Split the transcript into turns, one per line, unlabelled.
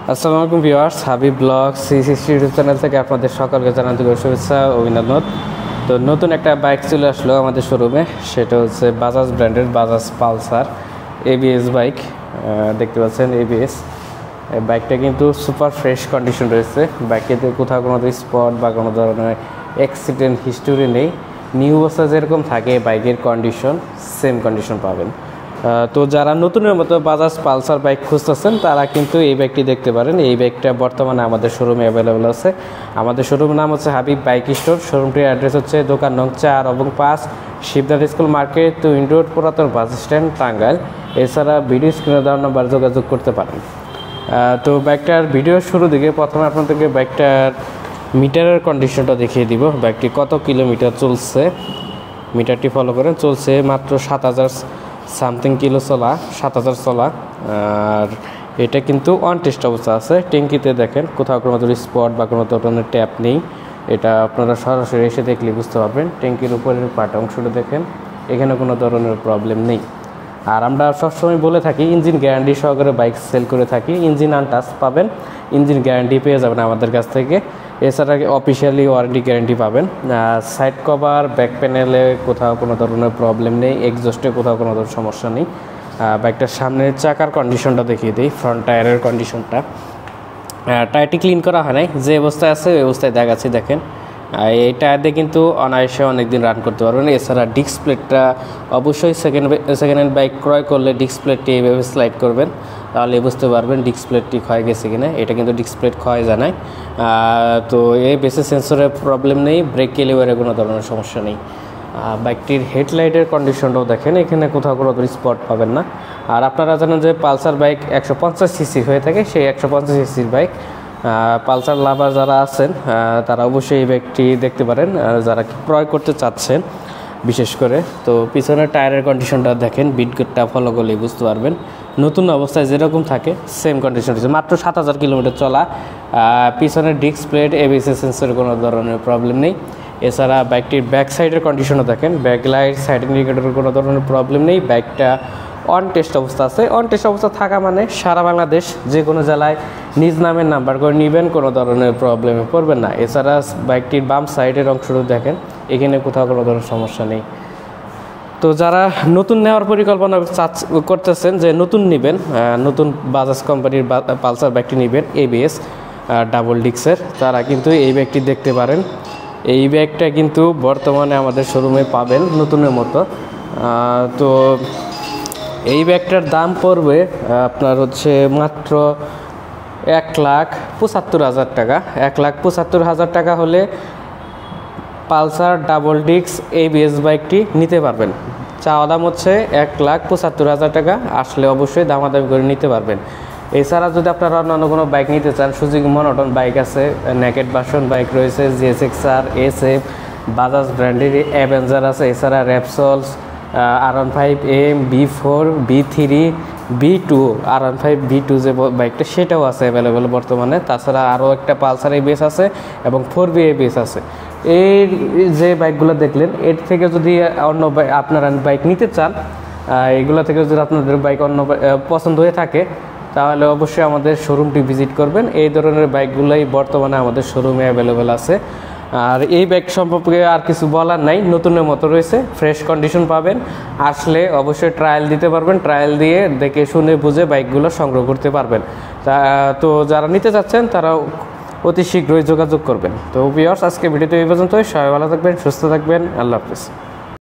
আসসালামু আলাইকুম viewers, Habib blog C60 YouTube channel থেকে আপনাদের সকলকে জানাতে শুভেচ্ছা অভিনন্দন। তো নতুন একটা বাইক চলে আসলো আমাদের শোরুমে, সেটা হচ্ছে বাজাজ ব্র্যান্ডের বাজাজ পালসার ABS বাইক। দেখতে পাচ্ছেন ABS বাইকটা কিন্তু সুপার ফ্রেশ কন্ডিশন রয়েছে। বাইকেতে কোথাও কোনো স্পট বা কোনো ধরনের অ্যাক্সিডেন্ট হিস্টোরি নেই। নিউ অবস্থা যেরকম থাকে বাইকের কন্ডিশন সেম কন্ডিশন পাবেন। তো যারা নতুনের মতো বাজাজ পালসার বাইক খুঁজতেছেন তারা কিন্তু এই বাইকটি দেখতে পারেন। এই বাইকটা বর্তমানে আমাদের শোরুমে অ্যাভেলেবেল আছে। আমাদের শোরুমের নাম হচ্ছে হাবিব বাইক স্টোর। শোরুমটির অ্যাড্রেস হচ্ছে দোকান নং 4 এবং 5, শিবদার স্কুল মার্কেট, টুইন রোড, পুরাতন বাস স্ট্যান্ড, টাঙ্গাইল। এছাড়া ভিডিও স্ক্রিনে দেওয়ার নাম্বার যোগাযোগ করতে পারেন। তো বাইকটার ভিডিওর শুরু দিকে প্রথমে আপনাদেরকে বাইকটার মিটারের কন্ডিশনটা দেখিয়ে দিব। বাইকটি কত কিলোমিটার চলছে মিটারটি ফলো করেন। চলছে মাত্র 7000 সামথিং কিলো চলা, 7000 চলা। আর এটা কিন্তু অন টেস্ট অবস্থা আছে। ট্যাঙ্কিতে দেখেন কোথাও কোনো স্পট বা কোনো ধরনের ট্যাপ নেই। এটা আপনারা সরাসরি এসে দেখলে বুঝতে পারবেন। ট্যাঙ্কির উপরের পার্ট অংশটা দেখেন, এখানে কোনো ধরনের প্রবলেম নেই। আর আমরা সবসময় বলে থাকি ইঞ্জিন গ্যারান্টি সহকারে বাইক সেল করে থাকি। ইঞ্জিন আনটাচ পাবেন, ইঞ্জিন গ্যারান্টি পেয়ে যাবেন আমাদের কাছ থেকে। এছাড়া অফিসিয়ালি ওয়ারেন্টি গ্যারান্টি পাবেন। সাইড কভার, ব্যাক প্যানেলে কোথাও কোনো ধরনের প্রবলেম নেই, এক্সজস্টে কোথাও কোনো ধরনের সমস্যা নেই। বাইকটার সামনের চাকার কন্ডিশনটা দেখিয়ে দিই, ফ্রন্ট টায়ারের কন্ডিশনটা। টায়ারটি ক্লিন করা হয় নাই, যে অবস্থায় আছে ওই অবস্থায় দেখাচ্ছি দেখেন। এই টায়ার দিয়ে কিন্তু অনায়াসে অনেকদিন রান করতে পারবেন। এছাড়া ডিস্ক প্লেটটা অবশ্যই সেকেন্ড হ্যান্ড বাইক ক্রয় করলে ডিস্ক প্লেটটি এইভাবে স্লাইড করবেন, তাহলে বুঝতে পারবেন ডিস্ক প্লেটটি ক্ষয় গেছে কিনা। এটা কিন্তু ডিস্ক প্লেট ক্ষয় জানায়। তো এই বেসিস সেন্সরের প্রবলেম নেই, ব্রেক ক্যালিবারে কোনো ধরনের সমস্যা নেই। বাইকটির হেডলাইটের কন্ডিশনটাও দেখেন, এখানে কোথাও কোনো স্পট পাবেন না। আর আপনারা জানেন যে পালসার বাইক 150 সিসি হয়ে থাকে, সেই 150 সিসির বাইক পালসার লাভার যারা আছেন তারা অবশ্যই এই বাইকটি দেখতে পারেন, যারা ক্রয় করতে চাচ্ছেন বিশেষ করে। তো পিছনের টায়ারের কন্ডিশনটা দেখেন, বিটগুটটা ফলো করলেই বুঝতে পারবেন নতুন অবস্থায় যেরকম থাকে সেম কন্ডিশন হচ্ছে। মাত্র 7000 কিলোমিটার চলা। পিছনের ডিস্ক প্লেট, ABS সেন্সরের কোনো ধরনের প্রবলেম নেই। এছাড়া বাইকটির ব্যাক সাইডের কন্ডিশনও দেখেন, ব্যাক লাইট, সাইড ইন্ডিকেটরের কোনো ধরনের প্রবলেম নেই। বাইকটা অন টেস্ট অবস্থা আছে। অন টেস্ট অবস্থা থাকা মানে সারা বাংলাদেশ যে কোনো জেলায় নিজ নামের নাম্বার করে নেবেন, কোনো ধরনের প্রবলেমে পড়বেন না। এছাড়া বাইকটির বাম সাইডের অংশটা দেখেন, এখানে কোথাও কোনো ধরনের সমস্যা নেই। তো যারা নতুন নেওয়ার পরিকল্পনা করতেছেন যে নতুন নেবেন, নতুন বাজাজ কোম্পানির পালসার বাইকটি নেবেন ABS ডাবল ডিস্কের, তারা কিন্তু এই বাইকটি দেখতে পারেন। এই বাইকটা কিন্তু বর্তমানে আমাদের শোরুমে পাবেন নতুনের মতো। তো এই ব্যাগটার দাম পড়বে আপনার হচ্ছে মাত্র 1,75,000 টাকা। 1,75,000 টাকা হলে পালসার ডাবল ডিস্ক ABS বাইকটি নিতে পারবেন। চাওয়া দাম হচ্ছে 1,75,000 টাকা। আসলে অবশ্যই দামাদামি করে নিতে পারবেন। এছাড়া যদি আপনারা অন্যান্য কোনো বাইক নিতে চান, সুজুকি মনোটন বাইক আছে, নেকেড ভার্সন বাইক রয়েছে, GSX-R, SF, বাজাজ ব্র্যান্ডের অ্যাভেঞ্জার আছে। এছাড়া র্যাপসলস, R15M, B4, B3, B2, R15 B2 যে বাইকটা সেটাও আছে অ্যাভেলেবেল বর্তমানে। তাছাড়া আরও একটা পালসার ABS আছে এবং 4B ABS আছে। এই যে বাইকগুলো দেখলেন, এর থেকে যদি অন্য আপনারা বাইক নিতে চান, এগুলো থেকে যদি আপনাদের বাইক অন্য পছন্দ হয়ে থাকে তাহলে অবশ্যই আমাদের শোরুমটি ভিজিট করবেন। এই ধরনের বাইকগুলোই বর্তমানে আমাদের শোরুমে অ্যাভেলেবেল আছে। আর এই বাইক সম্পর্কে আর কিছু বলার নাই, নতুনের মতো রয়েছে, ফ্রেশ কন্ডিশন পাবেন। আসলে অবশ্যই ট্রায়াল দিতে পারবেন, ট্রায়াল দিয়ে দেখে শুনে বুঝে বাইকগুলো সংগ্রহ করতে পারবেন। তো যারা নিতে চাচ্ছেন তারা অতি শীঘ্রই যোগাযোগ করবেন। তো ভিউয়ার্স, আজকে ভিডিওতে এই পর্যন্তই। সবাই ভালো থাকবেন, সুস্থ থাকবেন, আল্লাহ হাফেজ।